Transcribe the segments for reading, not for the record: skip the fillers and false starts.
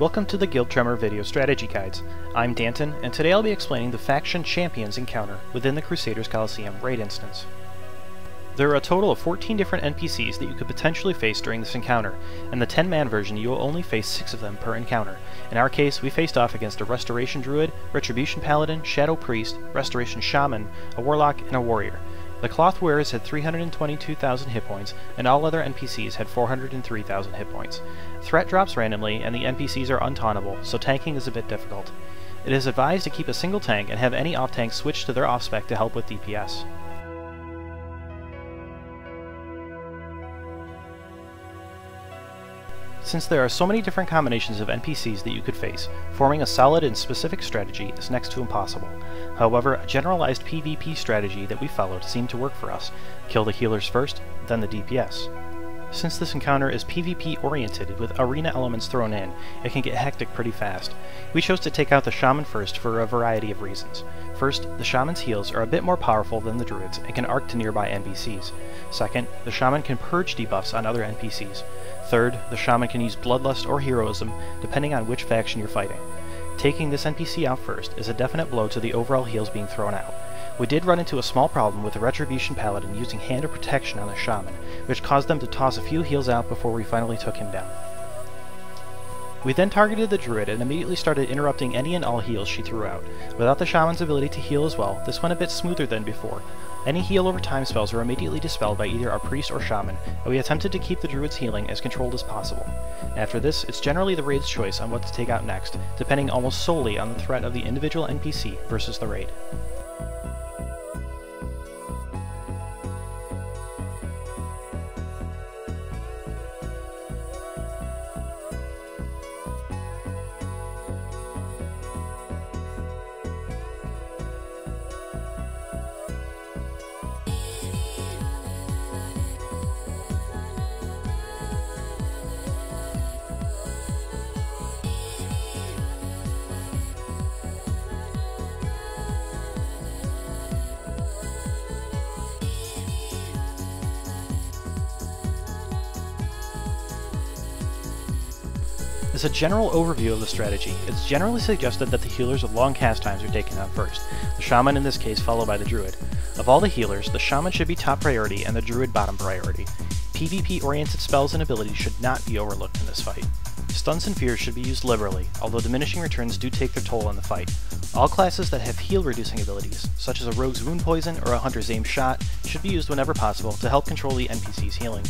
Welcome to the Guild Tremor video strategy guides. I'm Danton, and today I'll be explaining the faction champions encounter within the Crusader's Coliseum raid instance. There are a total of 14 different NPCs that you could potentially face during this encounter, and the 10-man version you will only face 6 of them per encounter. In our case, we faced off against a Restoration Druid, Retribution Paladin, Shadow Priest, Restoration Shaman, a Warlock, and a Warrior. The Cloth Wearers had 322,000 hit points, and all other NPCs had 403,000 hit points. Threat drops randomly, and the NPCs are untauntable, so tanking is a bit difficult. It is advised to keep a single tank and have any off-tanks switch to their off-spec to help with DPS. Since there are so many different combinations of NPCs that you could face, forming a solid and specific strategy is next to impossible. However, a generalized PvP strategy that we followed seemed to work for us. Kill the healers first, then the DPS. Since this encounter is PvP oriented with arena elements thrown in, it can get hectic pretty fast. We chose to take out the Shaman first for a variety of reasons. First, the Shaman's heals are a bit more powerful than the Druids and can arc to nearby NPCs. Second, the Shaman can purge debuffs on other NPCs. Third, the Shaman can use Bloodlust or Heroism depending on which faction you're fighting. Taking this NPC out first is a definite blow to the overall heals being thrown out. We did run into a small problem with the Retribution Paladin using Hand of Protection on the Shaman, which caused them to toss a few heals out before we finally took him down. We then targeted the Druid and immediately started interrupting any and all heals she threw out. Without the Shaman's ability to heal as well, this went a bit smoother than before. Any heal over time spells were immediately dispelled by either our Priest or Shaman, and we attempted to keep the Druid's healing as controlled as possible. After this, it's generally the raid's choice on what to take out next, depending almost solely on the threat of the individual NPC versus the raid. As a general overview of the strategy, it's generally suggested that the healers with long cast times are taken out first, the Shaman in this case followed by the Druid. Of all the healers, the Shaman should be top priority and the Druid bottom priority. PvP-oriented spells and abilities should not be overlooked in this fight. Stuns and fears should be used liberally, although diminishing returns do take their toll in the fight. All classes that have heal-reducing abilities, such as a Rogue's Wound Poison or a Hunter's Aim Shot, should be used whenever possible to help control the NPC's healing.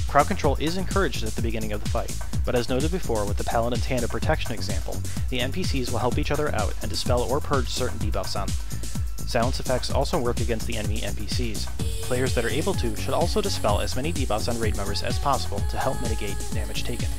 Crowd control is encouraged at the beginning of the fight, but as noted before with the Paladin's Hand of Protection example, the NPCs will help each other out and dispel or purge certain debuffs on them. Silence effects also work against the enemy NPCs. Players that are able to should also dispel as many debuffs on raid members as possible to help mitigate damage taken.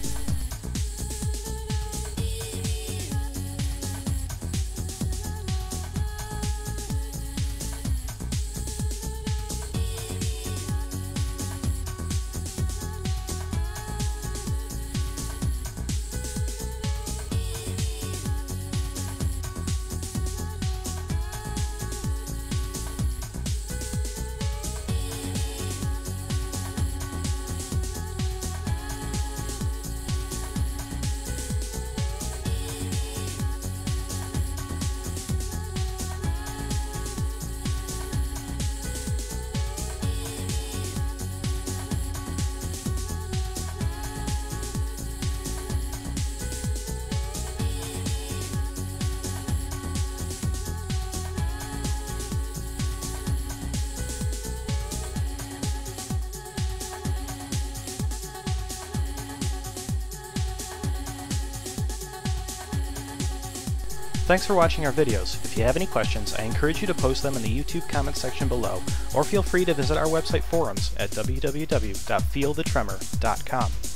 Thanks for watching our videos. If you have any questions, I encourage you to post them in the YouTube comments section below, or feel free to visit our website forums at www.feelthetremor.com.